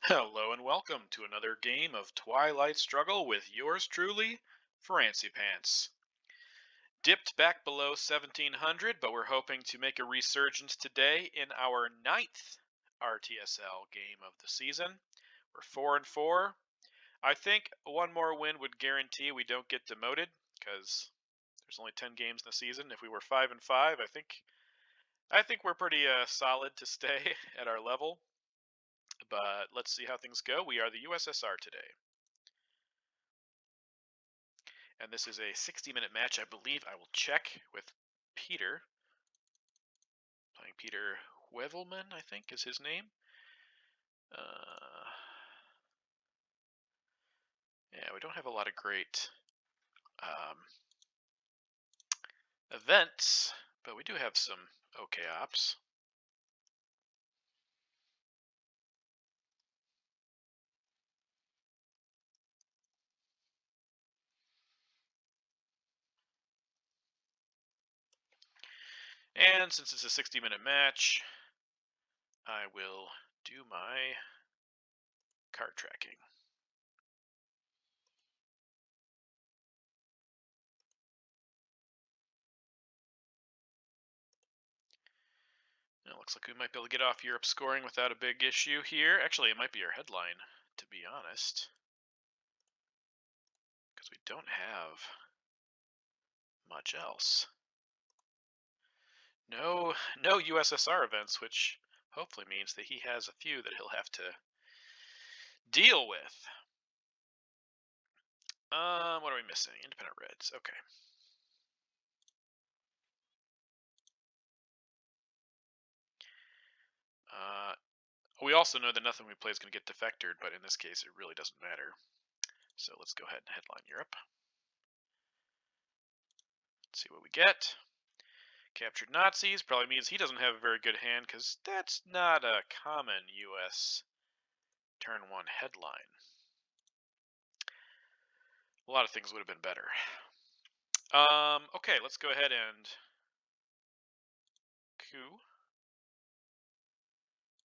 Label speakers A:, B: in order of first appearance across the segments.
A: Hello and welcome to another game of Twilight Struggle with yours truly, Francie Pants. Dipped back below 1700, but we're hoping to make a resurgence today in our ninth RTSL game of the season. We're 4-4. I think one more win would guarantee we don't get demoted, because there's only 10 games in the season. If we were 5-5, I think we're pretty solid to stay at our level. But let's see how things go. We are the USSR today. And this is a 60-minute match, I believe. I will check with Peter. Playing Peter Heuvelman, I think is his name. Yeah, we don't have a lot of great events, but we do have some okay ops. And since it's a 60-minute match, I will do my card tracking. It looks like we might be able to get off Europe scoring without a big issue here. Actually, it might be our headline, to be honest, because we don't have much else. No USSR events, which hopefully means that he has a few that he'll have to deal with. What are we missing? Independent Reds. Okay. We also know that nothing we play is going to get defectored, but in this case, it really doesn't matter. So let's go ahead and headline Europe. Let's see what we get. Captured Nazis probably means he doesn't have a very good hand, because that's not a common U.S. turn 1 headline. A lot of things would have been better. Okay, let's go ahead and coup.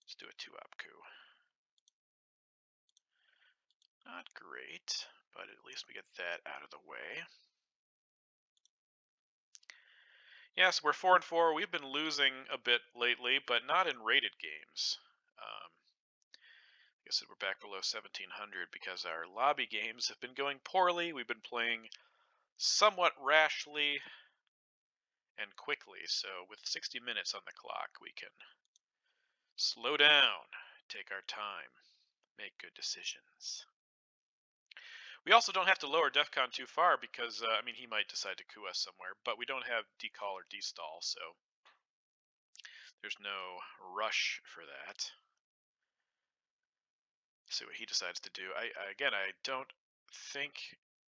A: Let's do a 2-op coup. Not great, but at least we get that out of the way. Yes, we're 4-4. We've been losing a bit lately, but not in rated games. Like I said, we're back below 1700 because our lobby games have been going poorly. We've been playing somewhat rashly and quickly, so with 60 minutes on the clock, we can slow down, take our time, make good decisions. We also don't have to lower DEFCON too far because, I mean, he might decide to coup us somewhere, but we don't have decall or destall, so there's no rush for that. See what he decides to do. Again, I don't think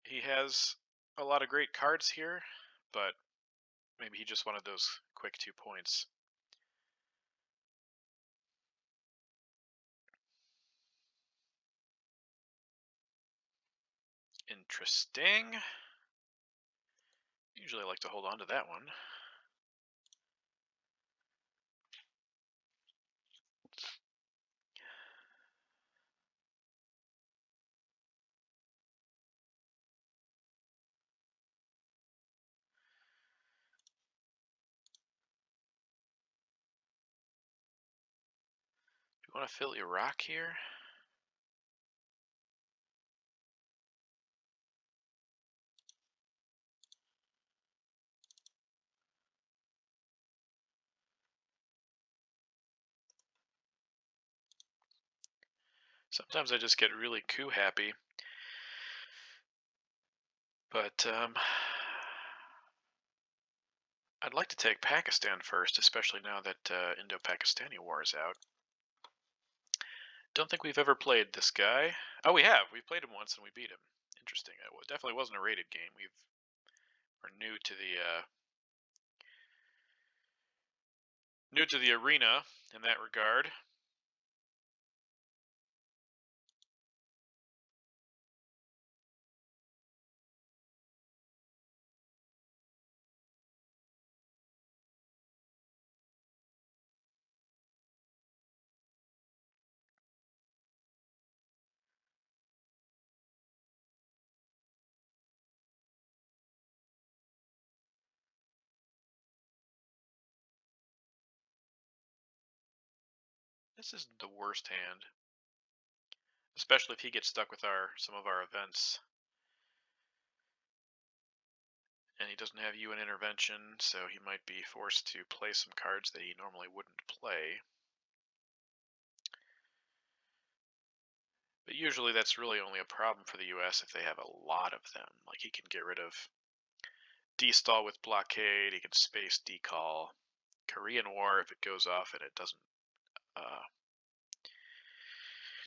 A: he has a lot of great cards here, but maybe he just wanted those quick 2 points. Interesting. Usually I like to hold on to that one. Do you want to fill Iraq here? Sometimes I just get really coup happy. But I'd like to take Pakistan first, especially now that Indo-Pakistani war is out. Don't think we've ever played this guy. Oh, we have. We played him once and we beat him. Interesting. It definitely wasn't a rated game. We're new to the arena in that regard. This isn't the worst hand. Especially if he gets stuck with some of our events. And he doesn't have UN intervention, so he might be forced to play some cards that he normally wouldn't play. But usually that's really only a problem for the US if they have a lot of them. Like he can get rid of D-stall with blockade, he can space decall. Korean War, if it goes off and it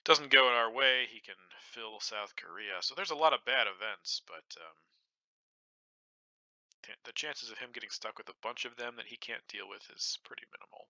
A: doesn't go our way, he can fill South Korea. So there's a lot of bad events, but the chances of him getting stuck with a bunch of them that he can't deal with is pretty minimal.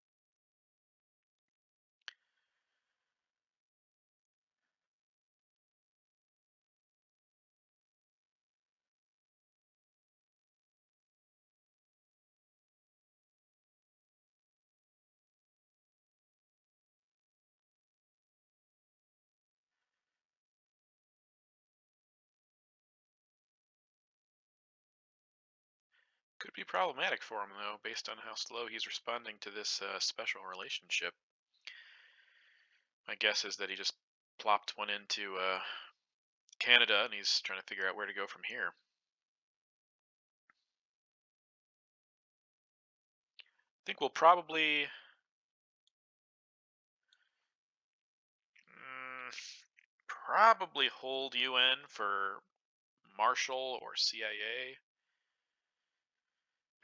A: Could be problematic for him, though, based on how slow he's responding to this special relationship. My guess is that he just plopped one into Canada, and he's trying to figure out where to go from here. I think we'll probably hold UN for Marshall or CIA.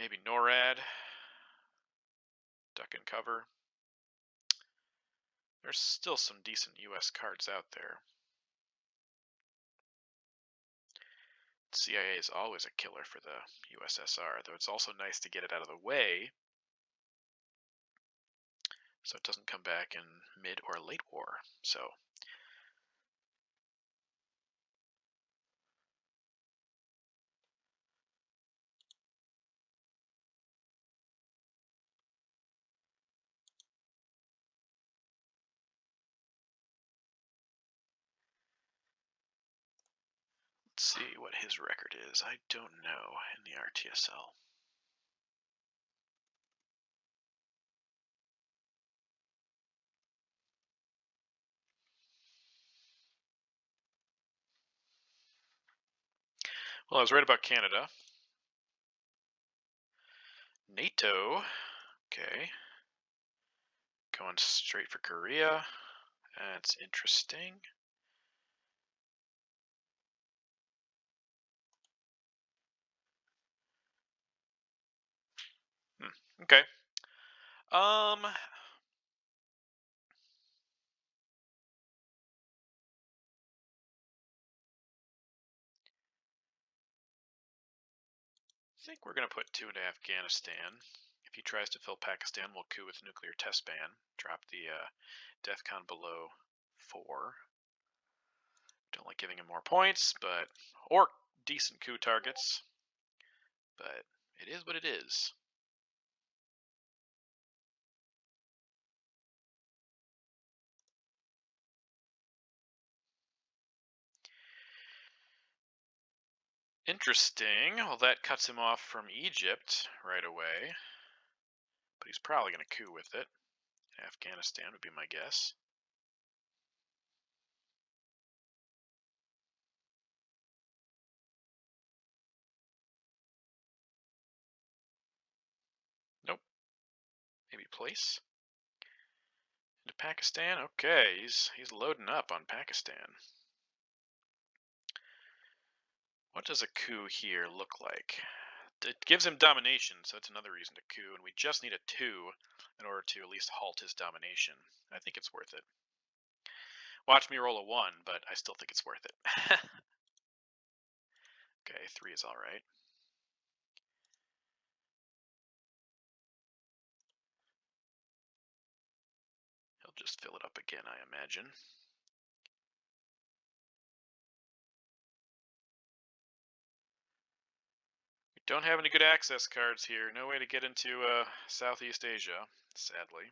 A: Maybe NORAD. Duck and cover. There's still some decent US cards out there. CIA is always a killer for the USSR, though it's also nice to get it out of the way so it doesn't come back in mid or late war. So let's see what his record is. I don't know in the RTSL. Well, I was right about Canada. NATO. Okay. Going straight for Korea. That's interesting. Okay. I think we're going to put 2 into Afghanistan. If he tries to fill Pakistan, we'll coup with nuclear test ban. Drop the DEFCON below 4. Don't like giving him more points, or decent coup targets. But it is what it is. Interesting. Well, that cuts him off from Egypt right away. But he's probably going to coup with it. Afghanistan would be my guess. Nope. Maybe place. Into Pakistan? Okay, he's loading up on Pakistan. What does a coup here look like? It gives him domination, so that's another reason to coup, and we just need a 2 in order to at least halt his domination. I think it's worth it. Watch me roll a 1, but I still think it's worth it. Okay, 3 is alright. He'll just fill it up again, I imagine. We don't have any good access cards here. No way to get into Southeast Asia, sadly.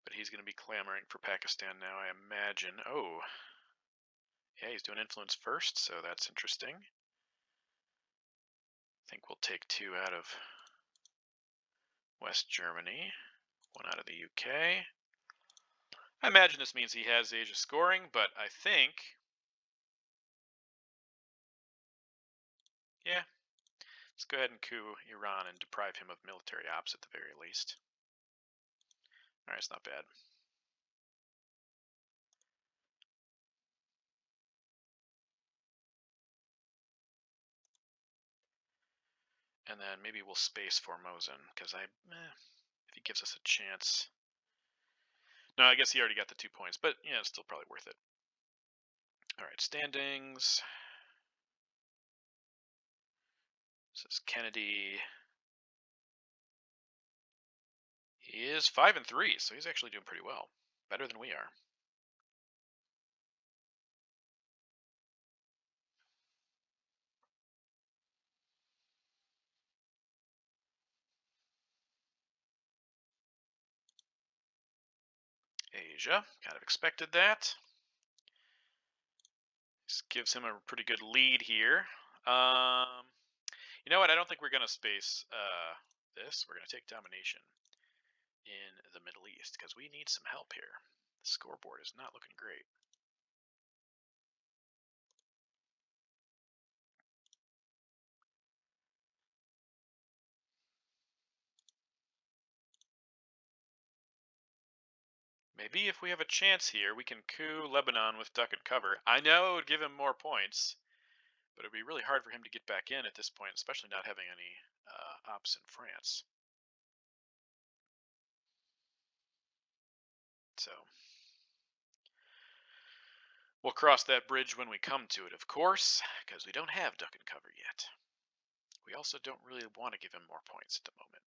A: But he's going to be clamoring for Pakistan now, I imagine. Oh. Yeah, he's doing influence first, so that's interesting. think we'll take 2 out of West Germany, 1 out of the UK. I imagine this means he has Asia scoring, but I think, yeah, let's go ahead and coup Iran and deprive him of military ops at the very least. Alright, it's not bad. And then maybe we'll space Formosan, because if he gives us a chance. No, I guess he already got the 2 points, but yeah, it's still probably worth it. Alright, standings. This is Kennedy. He is 5-3, so he's actually doing pretty well. Better than we are. Asia, kind of expected that. This gives him a pretty good lead here. You know what? I don't think we're going to space this. We're going to take domination in the Middle East because we need some help here. The scoreboard is not looking great. Maybe if we have a chance here, we can coup Lebanon with duck and cover. I know it would give him more points, but it would be really hard for him to get back in at this point, especially not having any ops in France. So we'll cross that bridge when we come to it, of course, because we don't have duck and cover yet. We also don't really want to give him more points at the moment.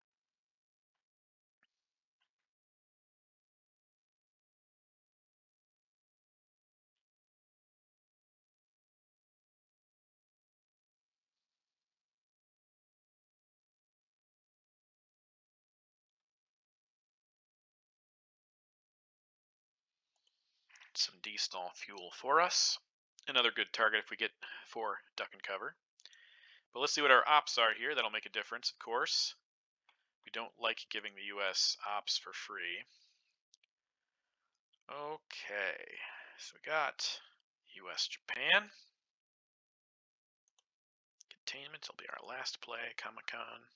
A: Some D-stall fuel for us. Another good target if we get 4 duck and cover. But let's see what our ops are here. That'll make a difference, of course. We don't like giving the US ops for free. Okay, so we got US Japan. Containment will be our last play. Comic-Con.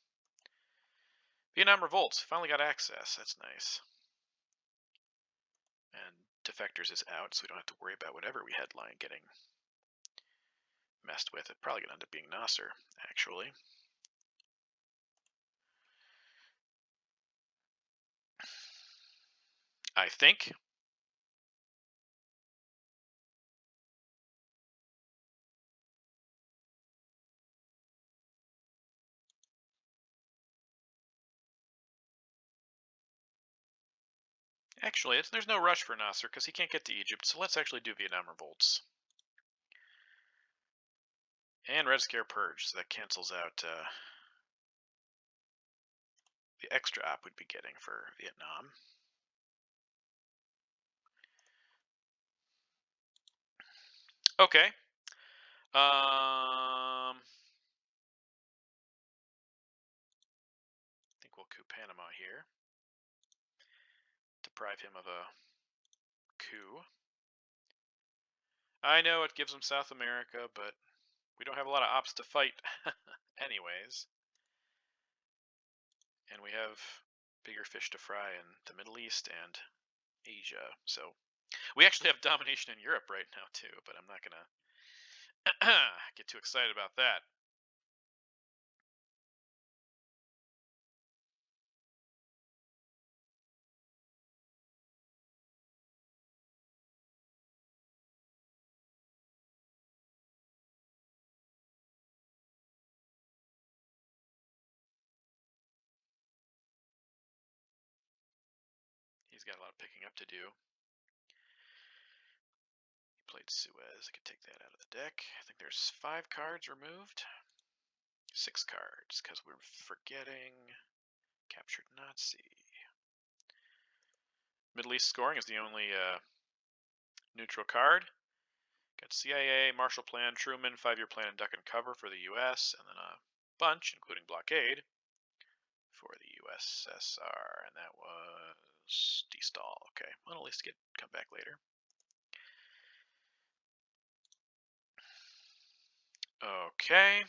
A: Vietnam Revolt. Finally got access. That's nice. And Defectors is out, so we don't have to worry about whatever we headline getting messed with. It's probably going to end up being Nasser, actually. I think. Actually, there's no rush for Nasser because he can't get to Egypt, so let's actually do Vietnam Revolts. And Red Scare Purge, so that cancels out the extra op we'd be getting for Vietnam. Okay. I think we'll coup Panama here. Deprive him of a coup. I know it gives him South America, but we don't have a lot of ops to fight anyways. And we have bigger fish to fry in the Middle East and Asia. So we actually have domination in Europe right now too, but I'm not going to get too excited about that. He's got a lot of picking up to do. He played Suez. I could take that out of the deck. I think there's 5 cards removed. 6 cards, because we're forgetting Captured Nazi. Middle East scoring is the only neutral card. Got CIA, Marshall Plan, Truman, 5-year plan, and duck and cover for the U.S., and then a bunch, including blockade, for the USSR, and that was destall. Okay, well, at least come back later. Okay.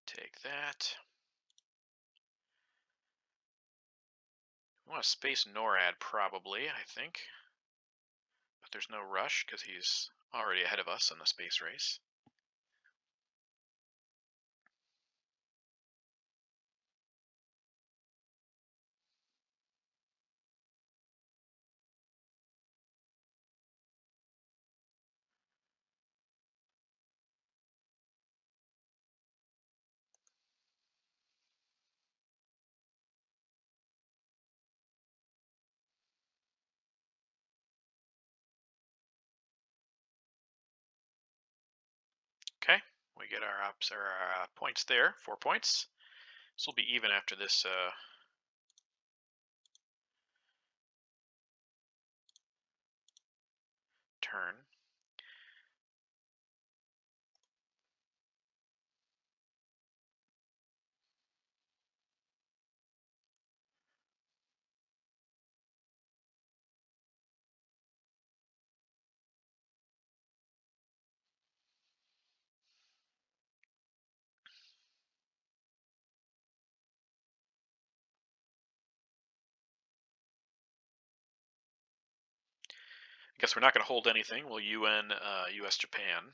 A: Take that. We want to space NORAD probably, I think. But there's no rush because he's already ahead of us in the space race. Okay, we get our points there, 4 points. This will be even after this turn. I guess we're not going to hold anything. We'll UN US-Japan.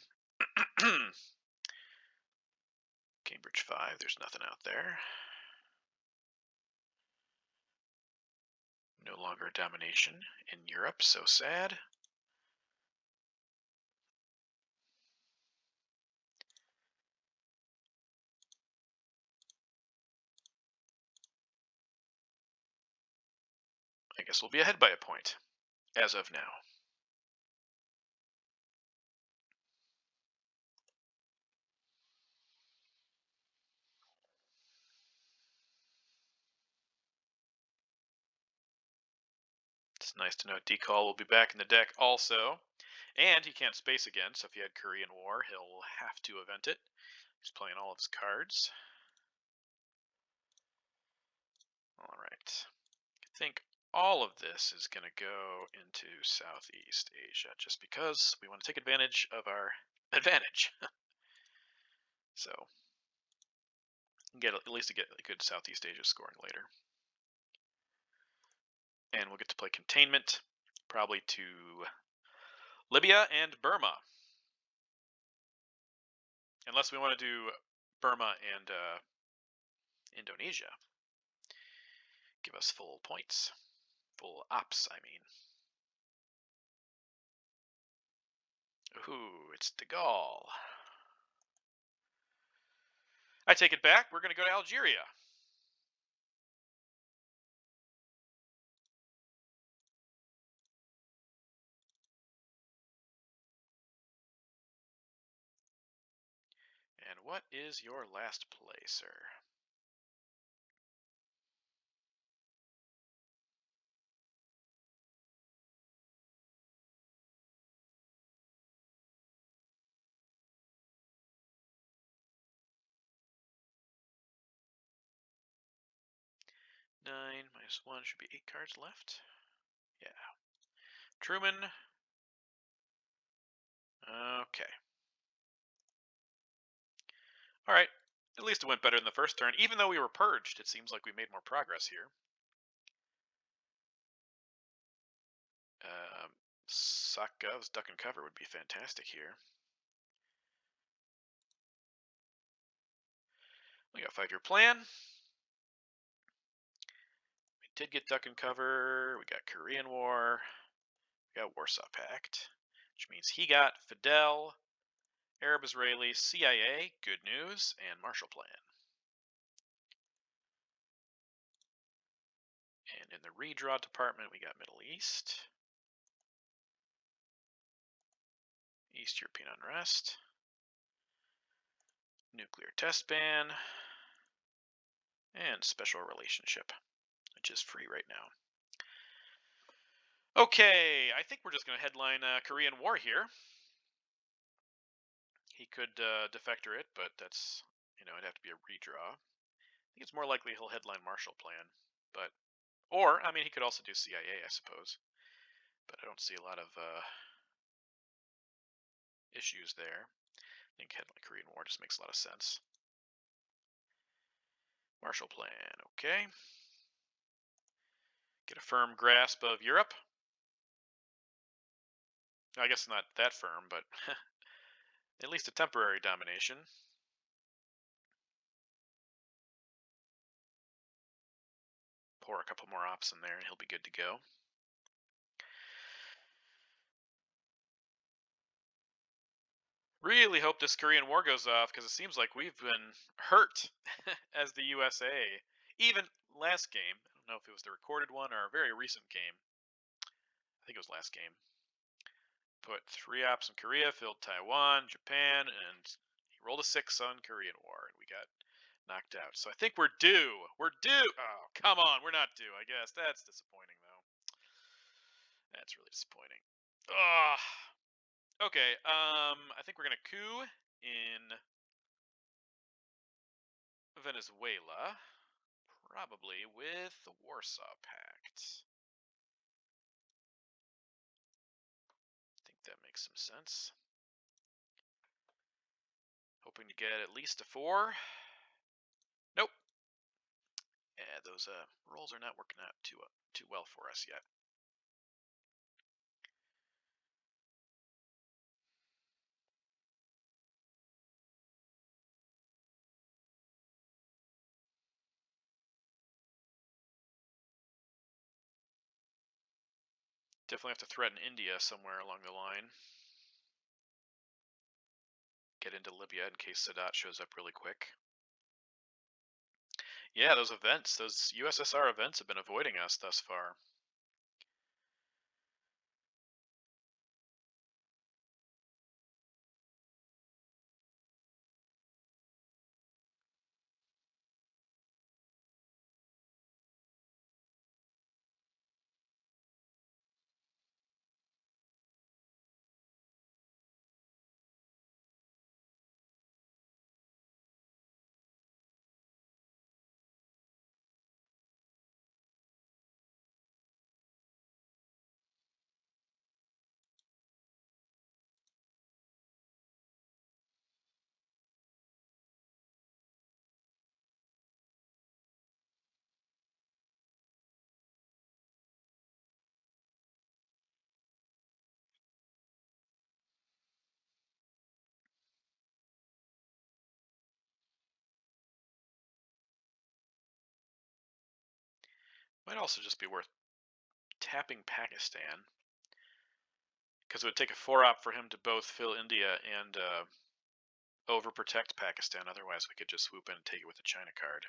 A: Cambridge 5, there's nothing out there. No longer domination in Europe, so sad. I guess we'll be ahead by a point, as of now. It's nice to know Decall will be back in the deck also. And he can't space again, so if he had Korean War, he'll have to event it. He's playing all of his cards. Alright. I think all of this is going to go into Southeast Asia, just because we want to take advantage of our advantage. So, at least get a good Southeast Asia scoring later. And we'll get to play containment, probably to Libya and Burma. Unless we want to do Burma and Indonesia. Give us full points. Full ops, I mean. Ooh, it's De Gaulle. I take it back. We're going to go to Algeria. And what is your last play, sir? Nine minus 1 should be 8 cards left. Yeah. Truman. Okay. Alright. At least it went better than the first turn. Even though we were purged, it seems like we made more progress here. Sakgov's duck and cover would be fantastic here. We got 5-year plan. We did get duck and cover. We got Korean War. We got Warsaw Pact, which means he got Fidel, Arab-Israeli, CIA, good news, and Marshall Plan. And in the redraw department, we got Middle East, East European unrest, nuclear test ban, and special relationship, which is free right now. Okay, I think we're just going to headline Korean War here. He could defector it, but that's, it'd have to be a redraw. I think it's more likely he'll headline Marshall Plan, but, or, I mean, he could also do CIA, I suppose, but I don't see a lot of issues there. I think headline Korean War just makes a lot of sense. Marshall Plan, okay. Get a firm grasp of Europe. I guess not that firm, but at least a temporary domination. Pour a couple more ops in there and he'll be good to go. Really hope this Korean War goes off, because it seems like we've been hurt as the USA. Even last game, I don't know if it was the recorded one or a very recent game. I think it was last game. Put 3 ops in Korea, filled Taiwan, Japan, and he rolled a 6 on Korean War, and we got knocked out. So I think we're due. We're due. Oh, come on. We're not due, I guess. That's disappointing, though. That's really disappointing. Ugh. Okay, I think we're going to coup in Venezuela, probably with the Warsaw Pact. I think that makes some sense. Hoping to get at least a 4. Nope. Yeah, those rolls are not working out too well for us yet. Definitely have to threaten India somewhere along the line. Get into Libya in case Sadat shows up really quick. Yeah, those events, those USSR events have been avoiding us thus far. Might also just be worth tapping Pakistan, because it would take a 4-op for him to both fill India and overprotect Pakistan. Otherwise, we could just swoop in and take it with the China card.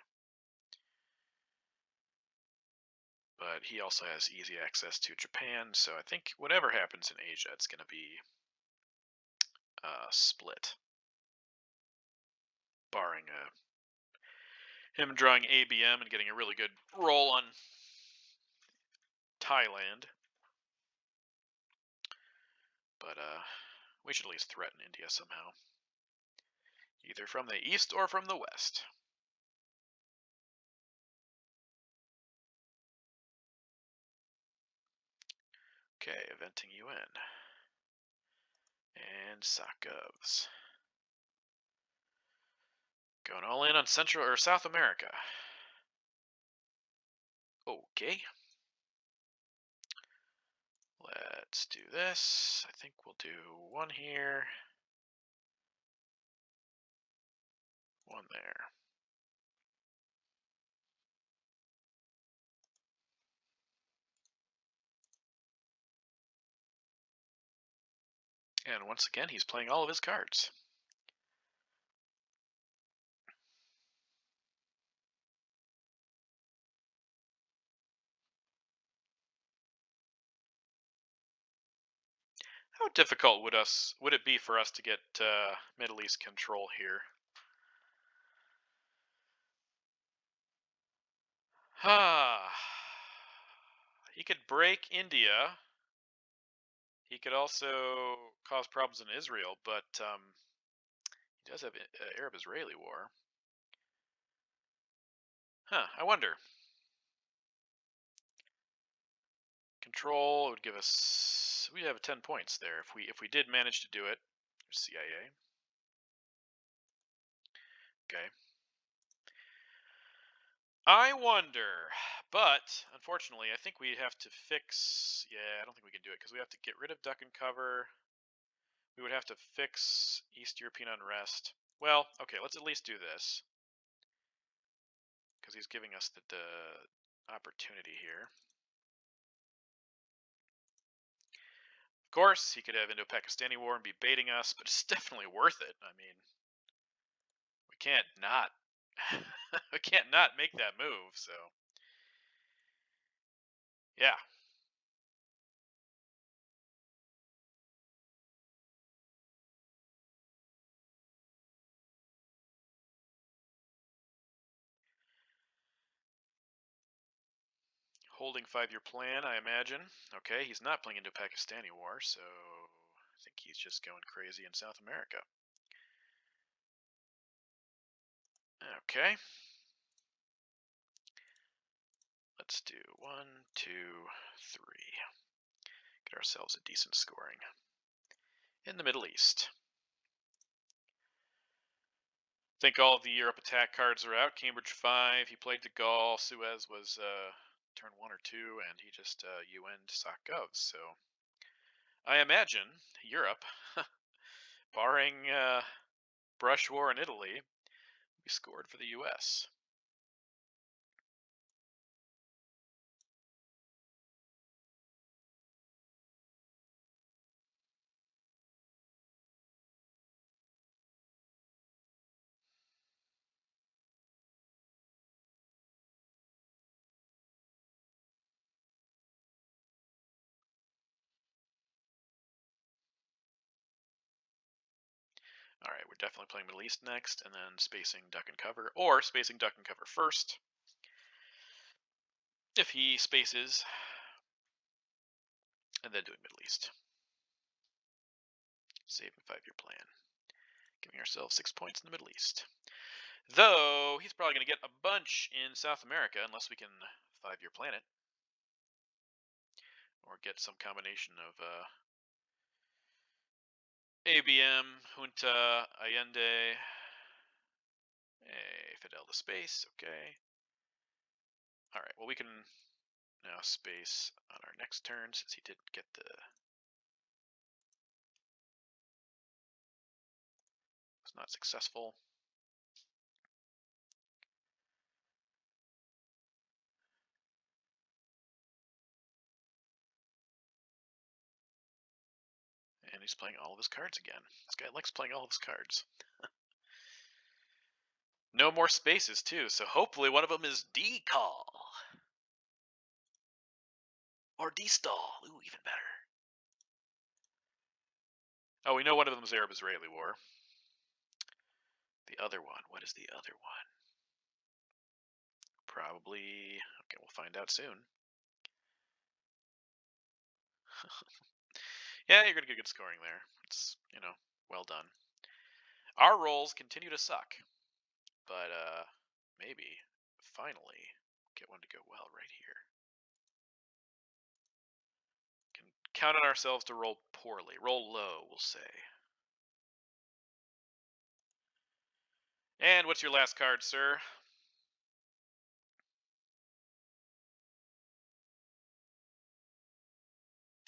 A: But he also has easy access to Japan, so I think whatever happens in Asia, it's going to be split. Barring him drawing ABM and getting a really good roll on Thailand. But we should at least threaten India somehow. Either from the east or from the west. Okay, eventing UN. And SOCGovs. Going all in on Central or South America. Okay. Let's do this. I think we'll do 1 here. 1 there. And once again, he's playing all of his cards. How difficult would it be for us to get Middle East control here? Ah, he could break India He could also cause problems in Israel, but he does have Arab-Israeli war. Huh, I wonder. Control would give us, we'd have 10 points there if we did manage to do it. CIA. Okay. I wonder, but unfortunately, I think we have to fix. Yeah, I don't think we can do it because we have to get rid of duck and cover. We would have to fix East European unrest. Well, okay, let's at least do this because he's giving us the opportunity here. Of course, he could have Indo-Pakistani war and be baiting us, but it's definitely worth it. I mean, we can't not we can't not make that move. So, yeah. Holding 5-year plan, I imagine. Okay, he's not playing into Pakistani war, so I think he's just going crazy in South America. Okay. Let's do 1, 2, 3. Get ourselves a decent scoring. In the Middle East. I think all of the Europe attack cards are out. Cambridge 5, he played de Gaulle. Suez was turn 1 or 2, and he just UN'd SOC-Gov. So I imagine Europe, barring brush war in Italy, we scored for the US. Alright, we're definitely playing Middle East next, and then spacing duck and cover, or spacing duck and cover first. If he spaces, and then doing Middle East. Saving 5-year plan. Giving ourselves 6 points in the Middle East. Though, he's probably going to get a bunch in South America, unless we can 5-year plan it. Or get some combination of ABM, Junta, Allende, Fidel to space, okay. Alright, well we can now space on our next turn since he didn't get the... was not successful. And he's playing all of his cards again. This guy likes playing all of his cards. No more spaces too, so hopefully one of them is decall. Or destall. Ooh, even better. Oh, we know one of them is Arab-Israeli war. The other one, what is the other one? Probably, okay, we'll find out soon. Yeah, you're gonna get good scoring there. It's, you know, well done. Our rolls continue to suck, but maybe finally get one to go well right here. Can count on ourselves to roll poorly. Roll low, we'll say. And what's your last card, sir?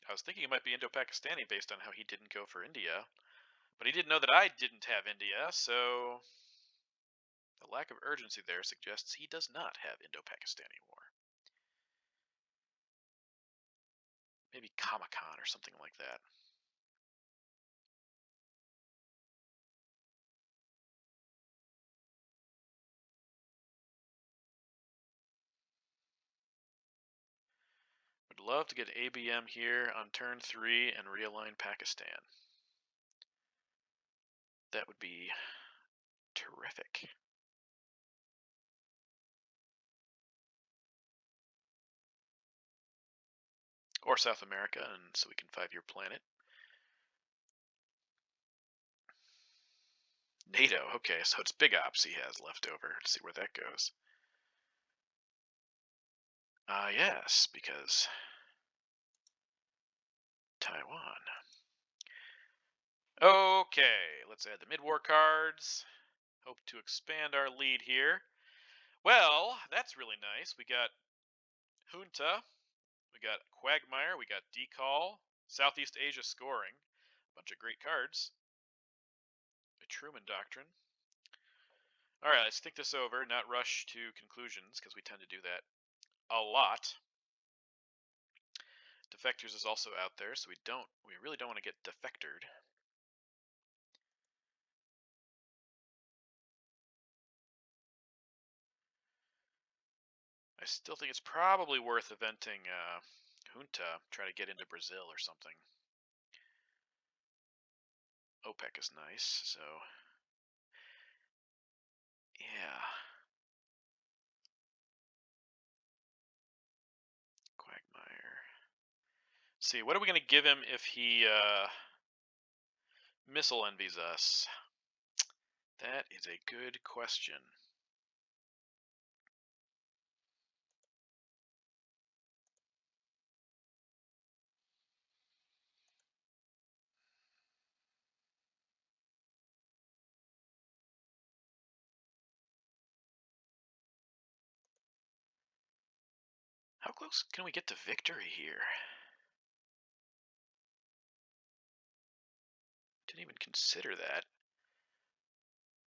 A: I was thinking it might be Indo-Pakistani based on how he didn't go for India. But he didn't know that I didn't have India, so the lack of urgency there suggests he does not have Indo-Pakistani war. Maybe Comic-Con or something like that. Would love to get ABM here on turn 3 and realign Pakistan. That would be terrific. Or South America, and so we can 5-year plan it. NATO. Okay, so it's big ops he has left over. Let's see where that goes. Yes, because Taiwan. Okay, let's add the mid-war cards. Hope to expand our lead here. Well, that's really nice. We got Junta, we got Quagmire, we got Decall, Southeast Asia scoring. Bunch of great cards. A Truman Doctrine. Alright, let's think this over, not rush to conclusions, because we tend to do that a lot. Defectors is also out there, so we really don't want to get defectored. I still think it's probably worth eventing Junta, try to get into Brazil or something. OPEC is nice, so yeah. Quagmire. See, what are we going to give him if he missile envies us? That is a good question. How close can we get to victory here? Didn't even consider that.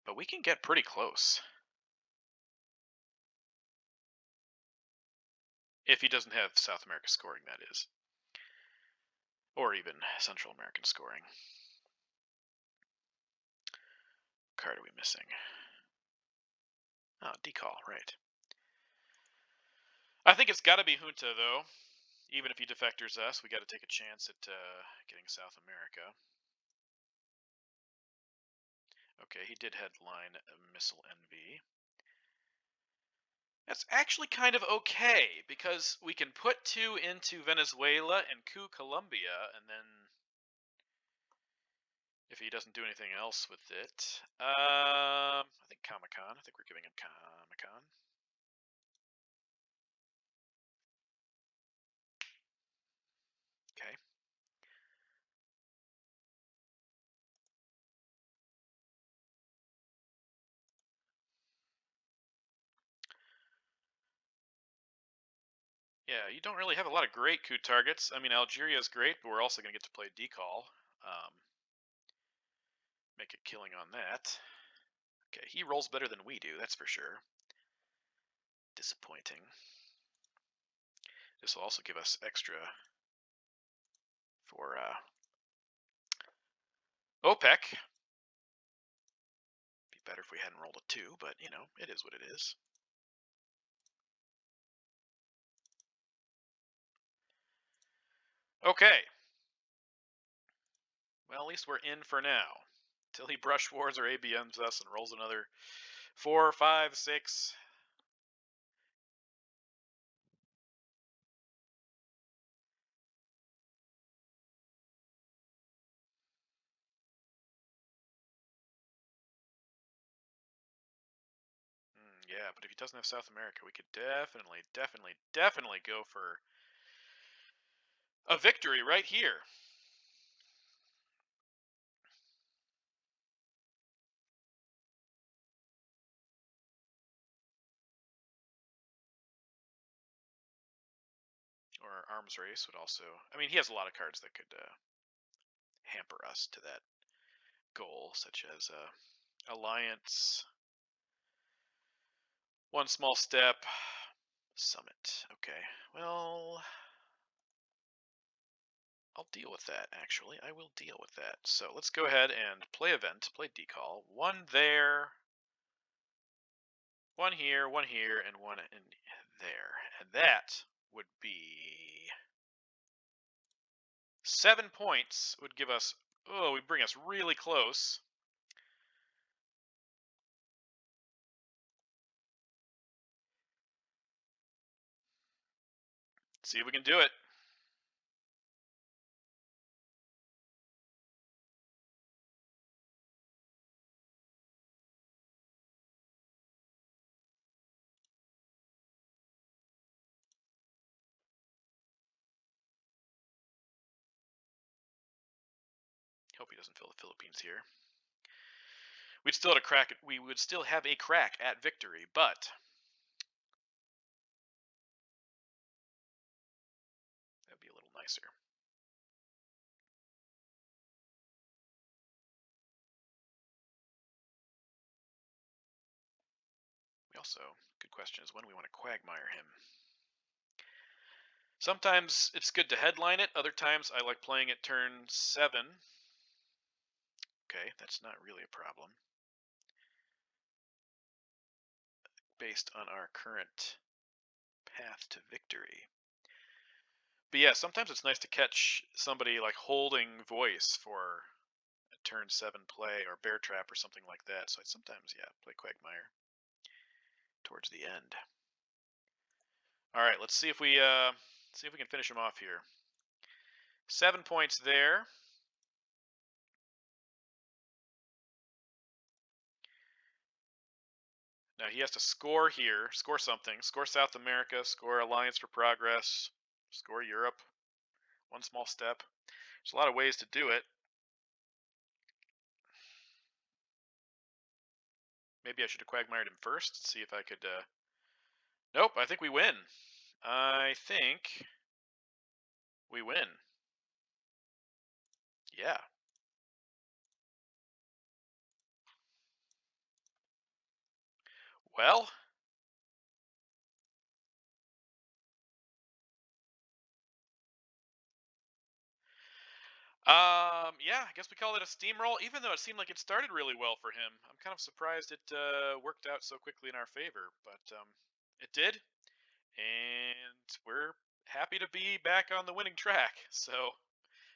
A: But we can get pretty close. If he doesn't have South America scoring, that is. Or even Central American scoring. What card are we missing? Oh, Decall, right. I think it's got to be Junta, though. Even if he defectors us, we got to take a chance at getting South America. Okay, he did headline Missile Envy. That's actually kind of okay, because we can put 2 into Venezuela and coup Colombia, and then if he doesn't do anything else with it, I think Comic-Con. I think we're giving him Comic-Con. Okay. Yeah, you don't really have a lot of great coup targets. I mean, Algeria is great, but we're also going to get to play Decall. Make a killing on that. Okay, he rolls better than we do, that's for sure. Disappointing. This will also give us extra for OPEC. Be better if we hadn't rolled a 2, but, you know, it is what it is. Okay. Well, at least we're in for now. Till he brush wars or ABMs us and rolls another 4, 5, 6. Yeah, but if he doesn't have South America, we could definitely go for a victory right here. Or arms race would also... I mean, he has a lot of cards that could hamper us to that goal, such as Alliance, One Small Step, Summit. Okay, well... I'll deal with that, actually. I will deal with that. So let's go ahead and play event, play Decall. 1 there, 1 here, 1 here, and 1 in there. And that would be 7 points would give us, would bring us really close. See if we can do it. Hope he doesn't fill the Philippines here. We would still have a crack at victory, but that'd be a little nicer. We also, good question is when we want to quagmire him. Sometimes it's good to headline it. Other times I like playing it turn 7. Okay, that's not really a problem. Based on our current path to victory. But yeah, sometimes it's nice to catch somebody like holding voice for a turn 7 play or bear trap or something like that. So I sometimes, yeah, play Quagmire towards the end. All right, let's see if we can finish him off here. 7 points there. Now he has to score here, score something, score South America, score Alliance for Progress, score Europe. One small step. There's a lot of ways to do it. Maybe I should have quagmired him first, see if I could. Nope, I think we win. I think we win. Yeah. Well, yeah, I guess we call it a steamroll, even though it seemed like it started really well for him. I'm kind of surprised it worked out so quickly in our favor, but it did, and we're happy to be back on the winning track. So,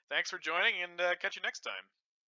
A: thanks for joining, and catch you next time.